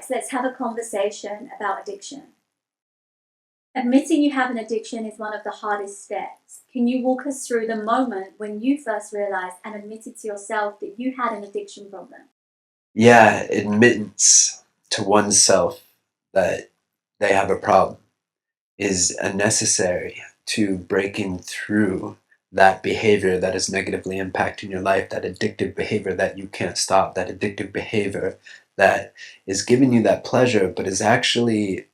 let's have a conversation about addiction. Admitting you have an addiction is one of the hardest steps. Can you walk us through the moment when you first realized and admitted to yourself that you had an addiction problem? Yeah, admittance to oneself that they have a problem is a necessary to breaking through that behavior that is negatively impacting your life, that addictive behavior that you can't stop, that addictive behavior that is giving you that pleasure but is actually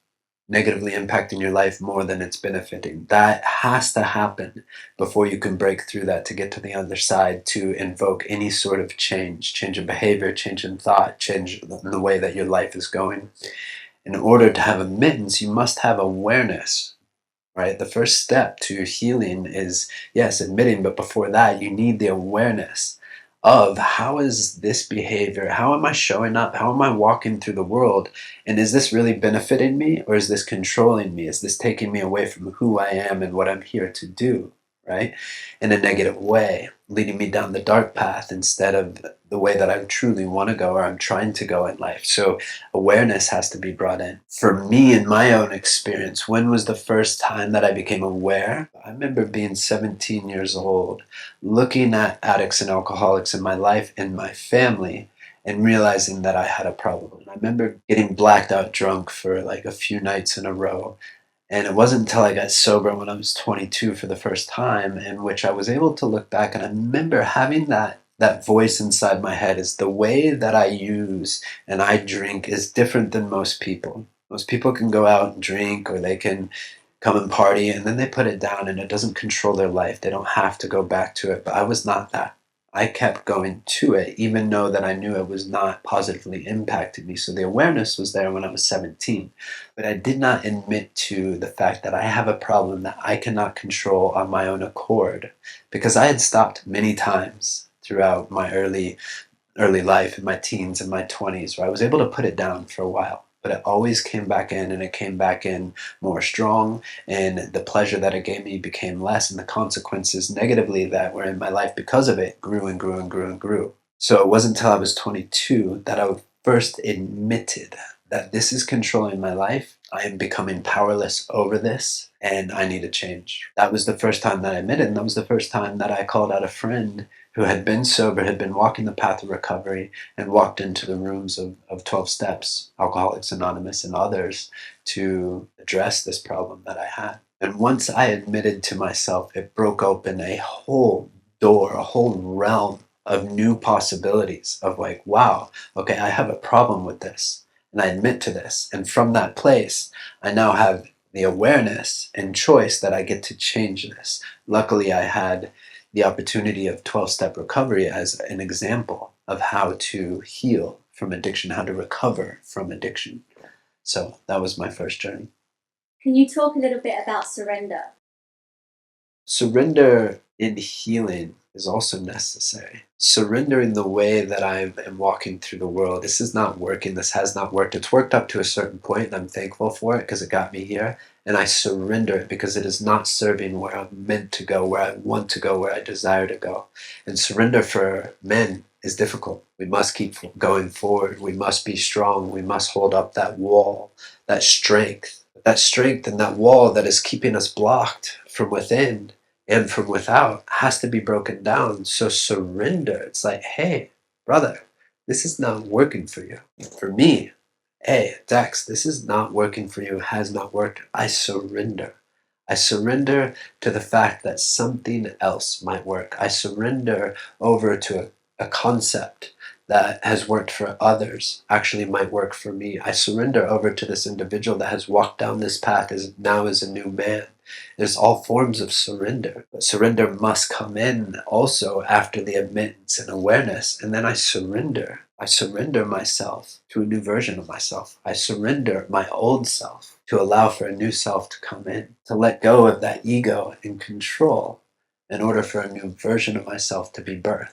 negatively impacting your life more than it's benefiting. That has to happen before you can break through that to get to the other side, to invoke any sort of change in behavior, change in thought, change in the way that your life is going. In order to have admittance, you must have awareness, right? The first step to healing is, yes, admitting, but before that, you need the awareness of how is this behavior, how am I showing up, how am I walking through the world, and is this really benefiting me, or is this controlling me? Is this taking me away from who I am and what I'm here to do, right? In a negative way, leading me down the dark path instead of the way that I truly want to go or I'm trying to go in life. So awareness has to be brought in. For me, in my own experience, when was the first time that I became aware? I remember being 17 years old, looking at addicts and alcoholics in my life and my family, and realizing that I had a problem. I remember getting blacked out drunk for like a few nights in a row. And it wasn't until I got sober when I was 22 for the first time, in which I was able to look back and I remember having that voice inside my head is the way that I use and I drink is different than most people. Most people can go out and drink or they can come and party and then they put it down and it doesn't control their life. They don't have to go back to it. But I was not that. I kept going to it, even though that I knew it was not positively impacting me. So the awareness was there when I was 17. But I did not admit to the fact that I have a problem that I cannot control on my own accord. Because I had stopped many times throughout my early life, in my teens and my 20s, where I was able to put it down for a while. But it always came back in, and it came back in more strong, and the pleasure that it gave me became less, and the consequences negatively that were in my life because of it grew and grew and grew and grew. So it wasn't until I was 22 that I first admitted that this is controlling my life. I am becoming powerless over this, and I need a change. That was the first time that I admitted, and that was the first time that I called out a friend who had been sober, had been walking the path of recovery, and walked into the rooms of 12 Steps, Alcoholics Anonymous, and others to address this problem that I had. And once I admitted to myself, it broke open a whole door, a whole realm of new possibilities of like, wow, okay, I have a problem with this. And I admit to this. And from that place, I now have the awareness and choice that I get to change this. Luckily, I had the opportunity of 12-step recovery as an example of how to heal from addiction, how to recover from addiction. So that was my first journey. Can you talk a little bit about surrender? Surrender in healing is also necessary. Surrender in the way that I am walking through the world. This is not working. This has not worked. It's worked up to a certain point, and I'm thankful for it because it got me here. And I surrender it because it is not serving where I'm meant to go, where I want to go, where I desire to go. And surrender for men is difficult. We must keep going forward. We must be strong. We must hold up that wall, that strength and that wall that is keeping us blocked from within and from without has to be broken down. So surrender. It's like, hey, brother, this is not working for you. For me, hey, Dex, this is not working for you, has not worked. I surrender. I surrender to the fact that something else might work. I surrender over to a concept that has worked for others actually might work for me. I surrender over to this individual that has walked down this path now is a new man. There's all forms of surrender. But surrender must come in also after the admittance and awareness. And then I surrender. I surrender myself to a new version of myself. I surrender my old self to allow for a new self to come in, to let go of that ego and control in order for a new version of myself to be birthed.